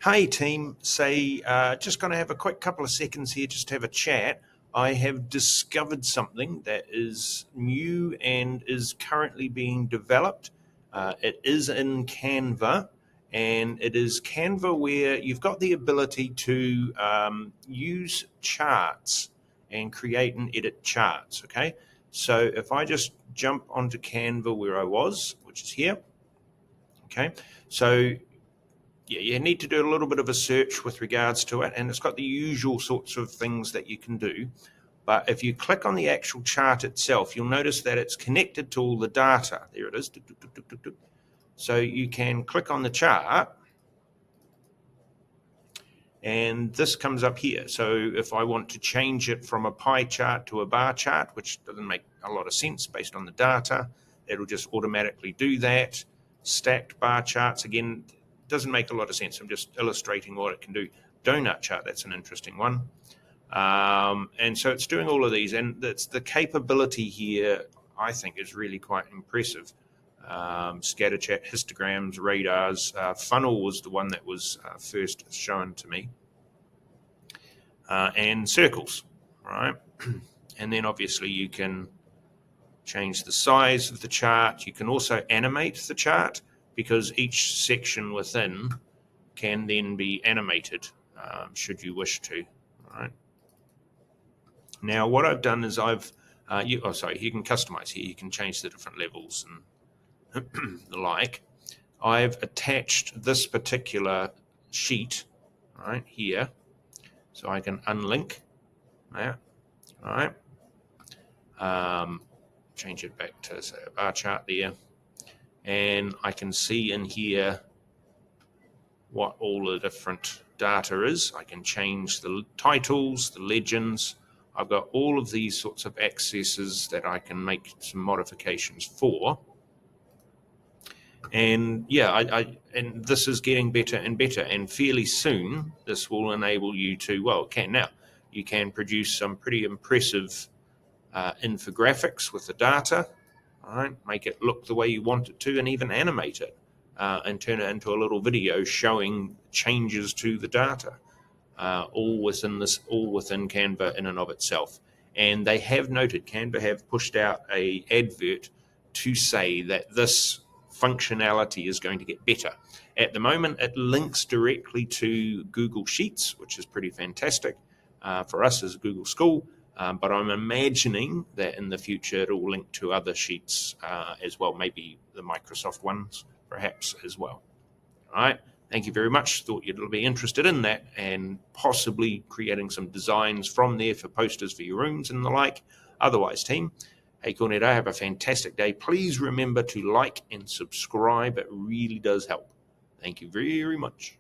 Hey team, just going to have a quick couple of seconds here just to have a chat. I have discovered something that is new and is currently being developed. It is in Canva, and it is Canva where you've got the ability to use charts and create and edit charts, okay? So if I just jump onto Canva where I was, which is here, okay? So yeah, you need to do a little bit of a search with regards to it, and it's got the usual sorts of things that you can do. But if you click on the actual chart itself, you'll notice that it's connected to all the data. There it is. So you can click on the chart, and this comes up here. So if I want to change it from a pie chart to a bar chart, which doesn't make a lot of sense based on the data, it'll just automatically do that. Stacked bar charts, again, doesn't make a lot of sense. I'm just illustrating what it can do. Donut chart, that's an interesting one. And so it's doing all of these, and that's the capability here, I think, is really quite impressive. Scatter chart, histograms, radars, funnel was the one that was first shown to me, and circles, right? And then obviously you can change the size of the chart. You can also animate the chart, because each section within can then be animated should you wish to. Right. Now what I've done is you can customize here. You can change the different levels and the like. I've attached this particular sheet right here, so I can unlink that. All right. Change it back to, say, a bar chart there. And I can see in here what all the different data is. I can change the titles, the legends. I've got all of these sorts of accesses that I can make some modifications for. And yeah, and this is getting better and better. And fairly soon, this will enable you to, well, it can now. You can produce some pretty impressive infographics with the data. All right, make it look the way you want it to, and even animate it and turn it into a little video showing changes to the data, all within Canva in and of itself. And they have noted, Canva have pushed out a advert to say that this functionality is going to get better. At the moment, it links directly to Google Sheets, which is pretty fantastic for us as a Google School. But I'm imagining that in the future it will link to other sheets as well, maybe the Microsoft ones perhaps as well. All right, thank you very much. Thought you'd be interested in that and possibly creating some designs from there for posters for your rooms and the like. Otherwise, team, hey, Cornetto, have a fantastic day. Please remember to like and subscribe. It really does help. Thank you very much.